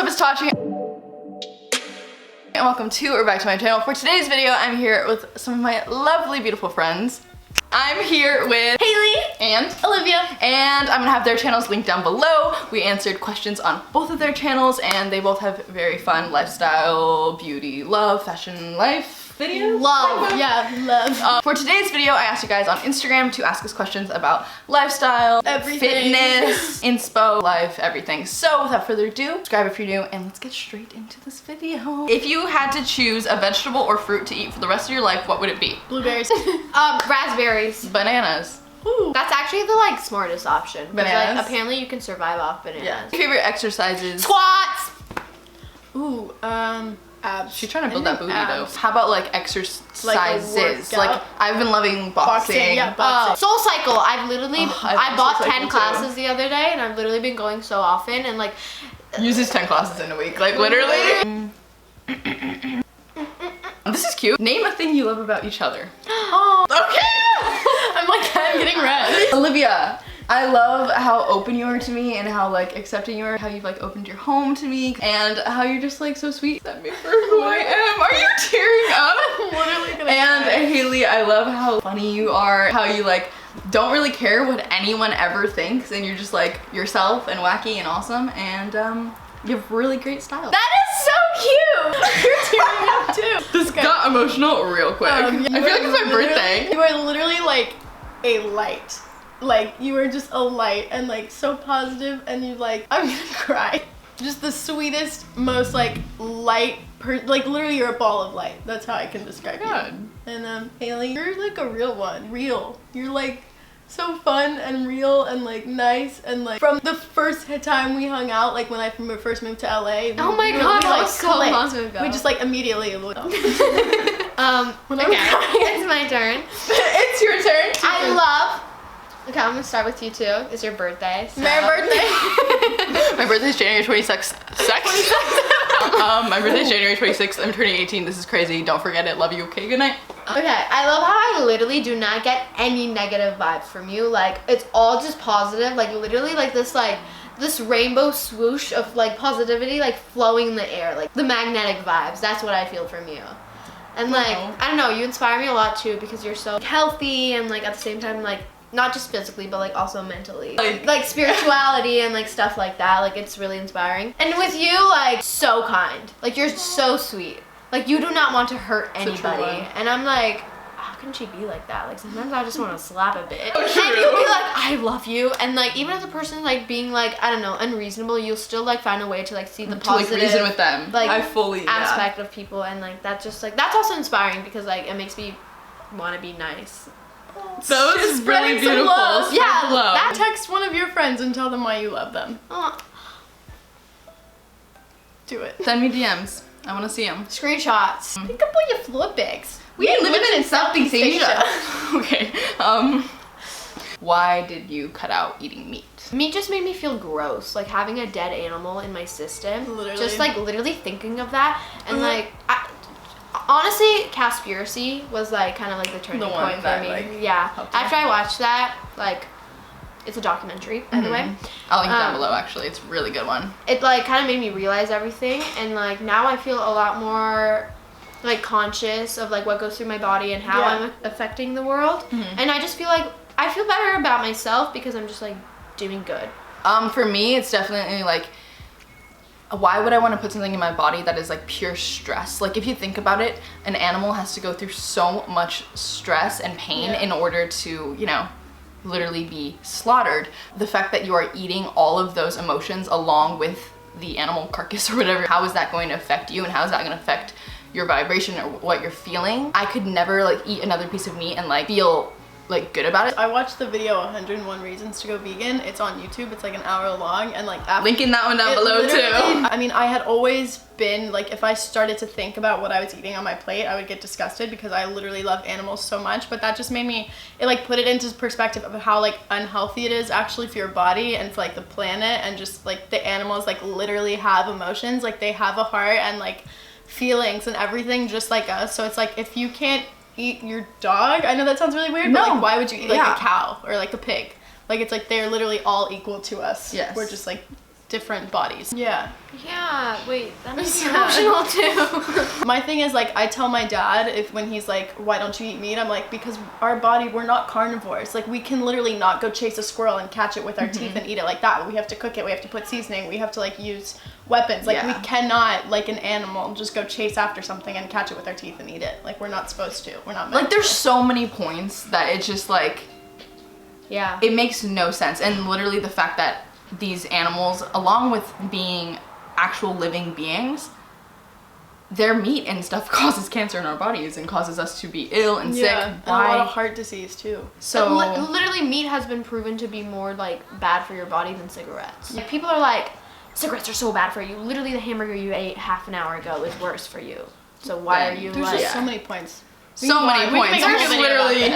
up, it's Tati, and welcome to or back to my channel. For today's video, I'm here with some of my lovely, beautiful friends. I'm here with Hailey and Olivia, and I'm gonna have their channels linked down below. We answered questions on both of their channels, and they both have very fun lifestyle, beauty, love, fashion, life videos. Love. For today's video, I asked you guys on Instagram to ask us questions about lifestyle, everything, fitness, inspo, life, everything. So without further ado, subscribe if you're new, and let's get straight into this video. If you had to choose a vegetable or fruit to eat for the rest of your life, what would it be? Blueberries. Raspberries. Bananas. Ooh. That's actually the smartest option. Bananas? Like, apparently you can survive off bananas. Yeah. Favorite exercises? Squats! Ooh, abs. She's trying to build that booty abs. though. How about like exercises? Like I've been loving boxing. Yeah, boxing. Soul Cycle. I've literally, I bought 10 too. classes the other day, and I've literally been going so often, and like. Uses 10 classes in a week, like literally. This is cute. Name a thing you love about each other. Oh. Okay! I'm getting red. Olivia, I love how open you are to me and how accepting you are, how you've opened your home to me, and how you're just so sweet. Accept me for who I am. Are you tearing up? I'm literally gonna And cry. Hailey, I love how funny you are, how you don't really care what anyone ever thinks, and you're just yourself and wacky and awesome, and you have really great style. That is so cute! You're tearing up too. This got emotional real quick. I feel like it's my birthday. You are literally a light. You are just a light and so positive, and you I'm gonna cry. Just the sweetest, most light literally you're a ball of light. That's how I can describe you. And Hailey, you're a real one. Real. You're so fun and real and nice, and from the first time we hung out, when I first moved to LA. Oh my god, that was so clicked. long ago. We just immediately. Okay, it's my turn. It's your turn. I love. Okay, I'm gonna start with you too. It's your birthday. So. Merry birthday. My birthday's January 26th. My birthday's January 26th. I'm turning 18. This is crazy. Don't forget it. Love you. Okay, good night. Okay, I love how I literally do not get any negative vibes from you. It's all just positive. Literally this rainbow swoosh of positivity flowing in the air. The magnetic vibes. That's what I feel from you. And I don't know, you inspire me a lot too because you're so healthy and at the same time not just physically, but also mentally. Spirituality and stuff like that. It's really inspiring. And with you, so kind. You're so sweet. You do not want to hurt anybody. And I'm how can she be like that? Sometimes I just want to slap a bit. And you'll be I love you. And even if the person being I don't know, unreasonable, you'll still find a way to see the positive. reason with them. I fully aspect of people, and that's just that's also inspiring because it makes me want to be nice. That was really beautiful. Love. Yeah, love. Text one of your friends and tell them why you love them. Do it. Send me DMs. I want to see them. Screenshots. Pick up all your floor bags. We ain't living in Southeast Asia. Okay. Why did you cut out eating meat? Meat just made me feel gross. Having a dead animal in my system. Literally. Just literally thinking of that, and honestly, Cowspiracy was kind of the turning point for me. Yeah. After I watched that, it's a documentary, by the way. I'll link it down below, actually. It's a really good one. It kind of made me realize everything, and now I feel a lot more conscious of what goes through my body and how I'm affecting the world. And I just feel I feel better about myself because I'm just doing good. For me, it's definitely why would I want to put something in my body that is pure stress? If you think about it, an animal has to go through so much stress and pain in order to, literally be slaughtered. The fact that you are eating all of those emotions along with the animal carcass or whatever, how is that going to affect you, and how is that going to affect your vibration or what you're feeling? I could never eat another piece of meat and feel good about it. I watched the video 101 Reasons to Go Vegan. It's on YouTube. It's an hour long, and linking that one down below too. I mean, I had always been if I started to think about what I was eating on my plate, I would get disgusted because I literally love animals so much. But that just made me put it into perspective of how unhealthy it is actually for your body and for the planet, and just the animals literally have emotions. They have a heart and feelings and everything just like us. So it's if you can't eat your dog, I know that sounds really weird, but why would you eat a cow or a pig? It's they're literally all equal to us. Yes. We're just different bodies. Yeah. Yeah, wait, that makes me emotional too. My thing is, like, I tell my dad when he's like, why don't you eat meat? I'm like, because our body, we're not carnivores. Like, we can literally not go chase a squirrel and catch it with our teeth and eat it like that. We have to cook it, we have to put seasoning, we have to, like, use weapons. Like, we cannot, like an animal, just go chase after something and catch it with our teeth and eat it. Like, we're not supposed to. We're not meant Like, there's so many points that it's just like, yeah, it makes no sense. And literally the fact that these animals, along with being actual living beings, their meat and stuff causes cancer in our bodies and causes us to be ill and sick. and a lot of heart disease too. So literally meat has been proven to be more like bad for your body than cigarettes. Like, people are like, cigarettes are so bad for you. Literally the hamburger you ate half an hour ago is worse for you. So why are you There's like... just so many points. so many points. There's Literally,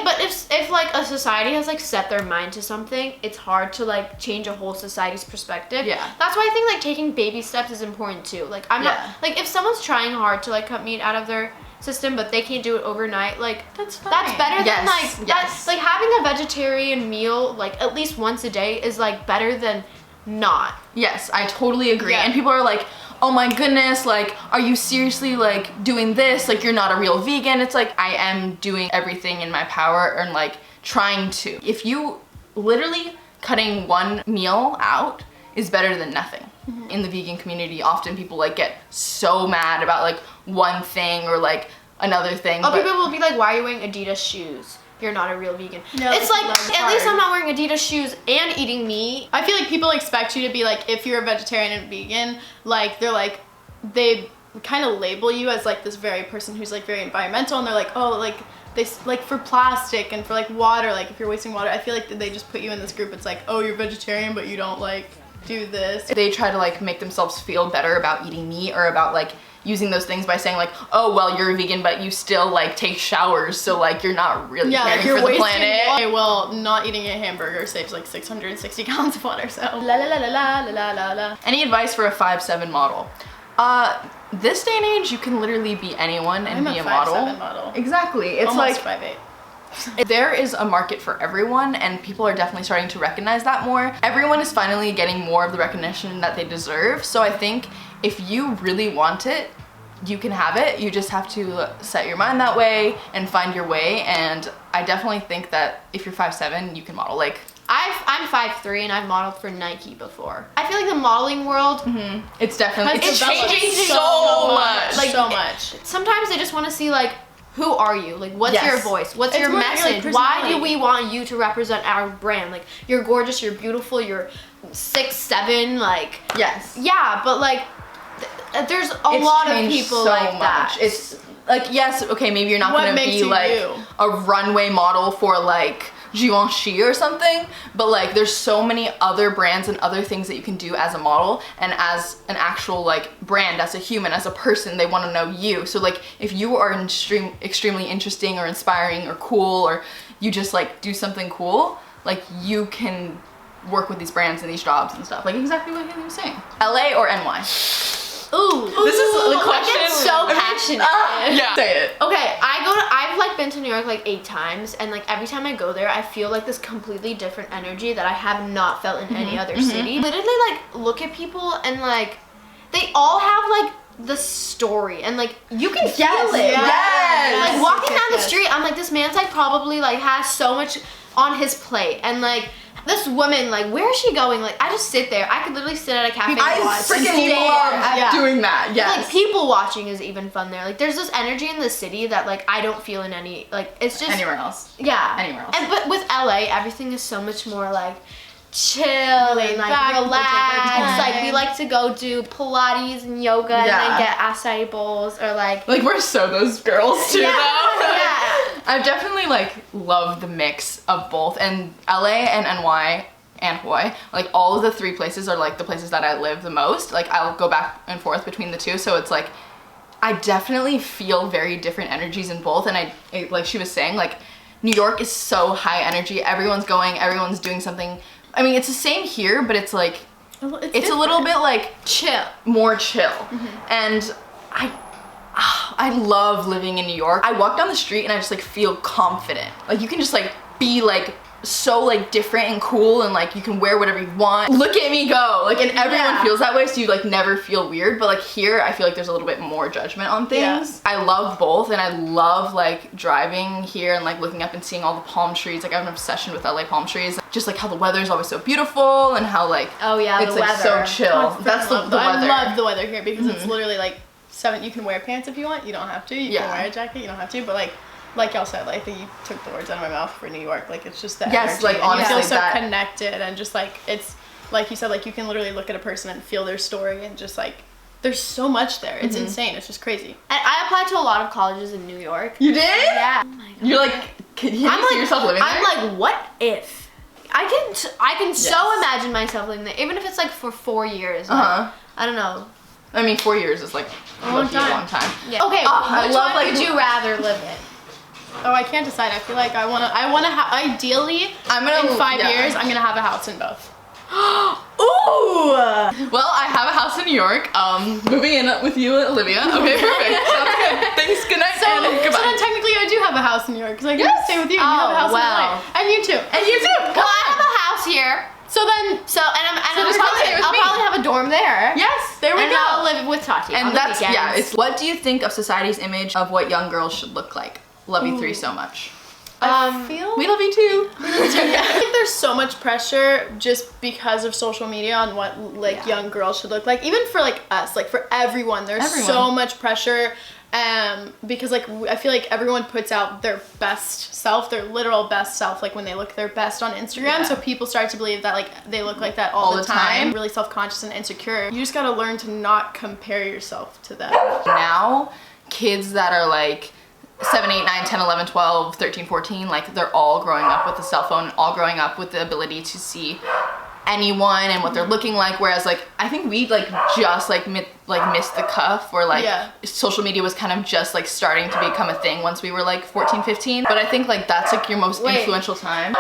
But if like a society has like set their mind to something, it's hard to like change a whole society's perspective. Yeah. That's why I think like taking baby steps is important too. Like I'm not like, if someone's trying hard to like cut meat out of their system but they can't do it overnight, like that's fine. That's better than like Yes. that's like having a vegetarian meal like at least once a day is like better than not. Yes, I totally agree. Yeah. And people are like, oh my goodness, like, are you seriously like doing this? Like, you're not a real vegan. It's like, I am doing everything in my power and like trying to. If you literally cutting one meal out is better than nothing. In the vegan community, often people like get so mad about like one thing or like another thing. People will be like, why are you wearing Adidas shoes? You're not a real vegan. No, it's like, that's at least hard. I'm not wearing Adidas shoes and eating meat. I feel like people expect you to be like, if you're a vegetarian and vegan, like they're like, they kind of label you as like this very person who's like very environmental, and they're like, oh, like they like for plastic and for like water, like if you're wasting water, I feel like they just put you in this group. It's like, oh, you're vegetarian but you don't like do this. They try to like make themselves feel better about eating meat or about like using those things by saying like, oh, well, you're a vegan but you still like take showers, so like you're not really caring like you're for the wasting planet. water. Well, not eating a hamburger saves like 660 gallons of water, so la la la la la la la la. Any advice for a 5'7" model? This day and age, you can literally be anyone and I'm be a a model. 5'7" model. Exactly. It's Almost like 5'8". there is a market for everyone, and people are definitely starting to recognize that more. Everyone is finally getting more of the recognition that they deserve. So I think if you really want it, you can have it. You just have to set your mind that way and find your way. And I definitely think that if you're 5'7", you can model. Like, I'm 5'3" and I've modeled for Nike before. I feel like the modeling world, it's definitely It's changing developed so much. Like so much. sometimes they just want to see like, who are you? Like, what's Yes. your voice? What's It's your more like message? Why personality. do we want you to represent our brand? Like, you're gorgeous, you're beautiful, you're 6'7", like, Yes. yeah, but like, there's a It's lot of changed people so like much. that. It's like, yes, okay, maybe you're not What gonna makes be you like you? a runway model for like Givenchy or something, but like there's so many other brands and other things that you can do as a model and as an actual like brand, as a human, as a person. They want to know you. So like if you are extremely interesting or inspiring or cool, or you just like do something cool, like you can work with these brands and these jobs and stuff. Like exactly what Hailey was saying. LA or NY? Ooh, This is the I question. get so passionate. Yeah. Say it. Okay, I've like been to New York like 8 times, and like every time I go there, I feel like this completely different energy that I have not felt in any other city. Literally, like, look at people and like, they all have like the story, and like you can feel it. Yes. Like walking down the Yes. street, I'm like, this man's like probably like has so much on his plate, and like this woman, like, where is she going? Like, I just sit there. I could literally sit at a cafe and I watch. freaking and stare love at doing that. Yes. like people watching is even fun there. Like there's this energy in the city that like I don't feel in any, like it's just Anywhere else. yeah. Anywhere else. And but with LA, everything is so much more like chill Laid and like back, people take their relaxed. Like we time. like to go do Pilates and yoga and Yeah. then get acai bowls or like Like we're so those girls too, yeah, though. yeah. I've definitely like loved the mix of both, and LA and NY and Hawaii, like all of the 3 places are like the places that I live the most. Like I'll go back and forth between the 2, so it's like I definitely feel very different energies in both. And like she was saying, like New York is so high energy. Everyone's going, everyone's doing something. I mean, it's the same here, but it's like it's a little bit like Chill. more chill. And I love living in New York. I walk down the street and I just like feel confident. Like you can just like be like so like different and cool, and like you can wear whatever you want. Look at me go, like, and everyone feels that way, so you like never feel weird. But like here, I feel like there's a little bit more judgment on things. I love both, and I love like driving here and like looking up and seeing all the palm trees. Like I have an obsession with LA palm trees. Just like how the weather's always so beautiful, and how like it's like so chill. That's the weather. I love the weather here because it's literally like 7. You can wear pants if you want. You don't have to. You can wear a jacket. You don't have to. But like y'all said, like, I think you took the words out of my mouth for New York. Like, it's just the energy. Like, honestly, you feel so connected, and just like, it's like you said, like, you can literally look at a person and feel their story, and just like, there's so much there. It's insane. It's just crazy. And I applied to a lot of colleges in New York. You did? Yeah. Oh my God. You're like, can you see yourself living there? I'm like, what if? I can so imagine myself living there, even if it's like for 4 years. Like, I don't know. I mean, 4 years is like a long time. Yeah. Okay. I love like. Would you rather live in? Oh, I can't decide. I feel like I wanna ideally, in 5 years, I'm gonna have a house in both. Ooh! Well, I have a house in New York. Moving in with you, Olivia. Okay, perfect. Sounds good. Thanks, good night, and goodbye. So then technically I do have a house in New York, because I can stay with you, and you have a house in LA. And you too. And you too! Well, I have a house here. I'll probably have a dorm there. Yes, there we go. And I'll live with Tati. And that's, it's what do you think of society's image of what young girls should look like? Love you 3 so much. I feel we love you too. I think there's so much pressure just because of social media on what like young girls should look like. Even for like us, like for everyone, there's so much pressure. Because like I feel like everyone puts out their best self, their literal best self, like when they look their best on Instagram. So people start to believe that like they look like that all the time. Really self-conscious and insecure. You just gotta learn to not compare yourself to them. Now, kids that are like 7, 8, 9, 10, 11, 12, 13, 14, like they're all growing up with a cell phone, all growing up with the ability to see anyone and what they're looking like, whereas like I think we like just like missed the cuff, where like social media was kind of just like starting to become a thing once we were like 14, 15. But I think like that's like your most influential time.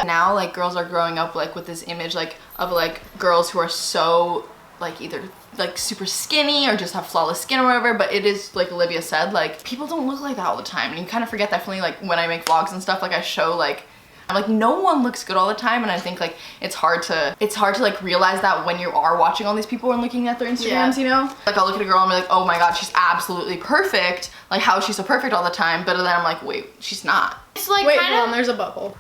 Now like girls are growing up like with this image like of like girls who are so like either like super skinny or just have flawless skin or whatever, but it is like Olivia said, like people don't look like that all the time, and you kind of forget that feeling. Like when I make vlogs and stuff, like I show like I'm like no one looks good all the time, and I think like it's hard to like realize that when you are watching all these people and looking at their Instagrams, you know? Like I'll look at a girl and be like, oh my god, she's absolutely perfect, like how is she so perfect all the time? But then I'm like, wait, she's not. It's like wait, hold on, there's a bubble.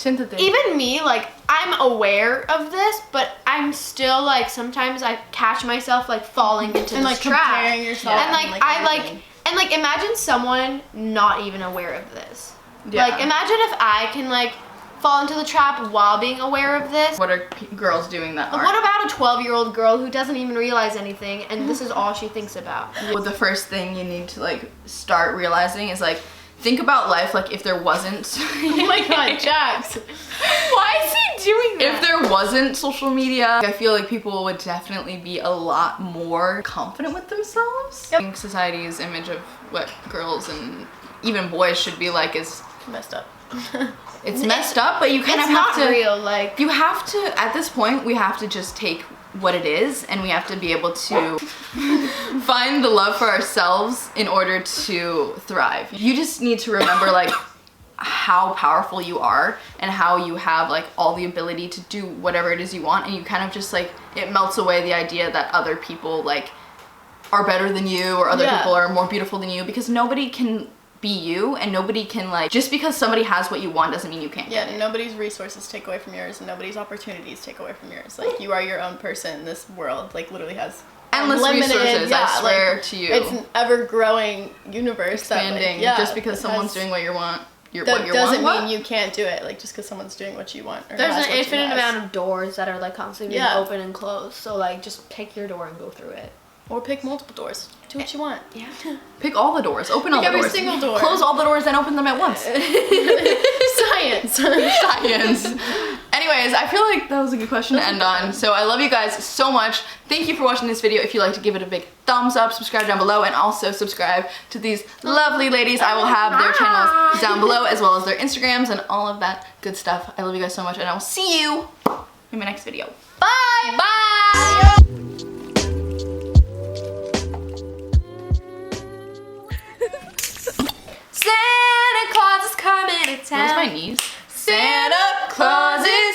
Even me, like, I'm aware of this, but I'm still, like, sometimes I catch myself, like, falling into this like trap. Comparing yourself. And, like, imagine someone not even aware of this. Like, imagine if I can, like, fall into the trap while being aware of this. What are girls doing that aren't? What about a 12-year-old girl who doesn't even realize anything, and this is all she thinks about? Well, the first thing you need to, like, start realizing is, like, think about life like if there wasn't. Oh my god, Jax. Why is he doing that? If there wasn't social media, I feel like people would definitely be a lot more confident with themselves. I think society's image of what girls and even boys should be like is messed up. It's messed up, but you kind of have to. It's not real, like. You have to, at this point, we have to just take what it is, and we have to be able to find the love for ourselves in order to thrive. You just need to remember like how powerful you are and how you have like all the ability to do whatever it is you want, and you kind of just like, it melts away the idea that other people like are better than you or other people are more beautiful than you, because nobody can be you, and nobody can like, just because somebody has what you want doesn't mean you can't get it. Nobody's resources take away from yours, and nobody's opportunities take away from yours. Like you are your own person. This world like literally has endless resources, I swear to you. It's an ever-growing universe, expanding. That, like, just because someone's doing what you want, doesn't mean you can't do it. Like just because someone's doing what you want. Or there's an infinite amount of doors that are like constantly being open and closed. So like just pick your door and go through it. Or pick multiple doors. Do what you want. Yeah. Pick all the doors. Open all the doors. Every single door. Close all the doors and open them at once. Science. Science. Anyways, I feel like that was a good question to end on. So I love you guys so much. Thank you for watching this video. If you like to give it a big thumbs up, subscribe down below, and also subscribe to these lovely ladies. I will have their channels down below, as well as their Instagrams and all of that good stuff. I love you guys so much, and I will see you in my next video. Bye! Bye! Santa Claus is coming to town. Where's my knees? Santa Claus is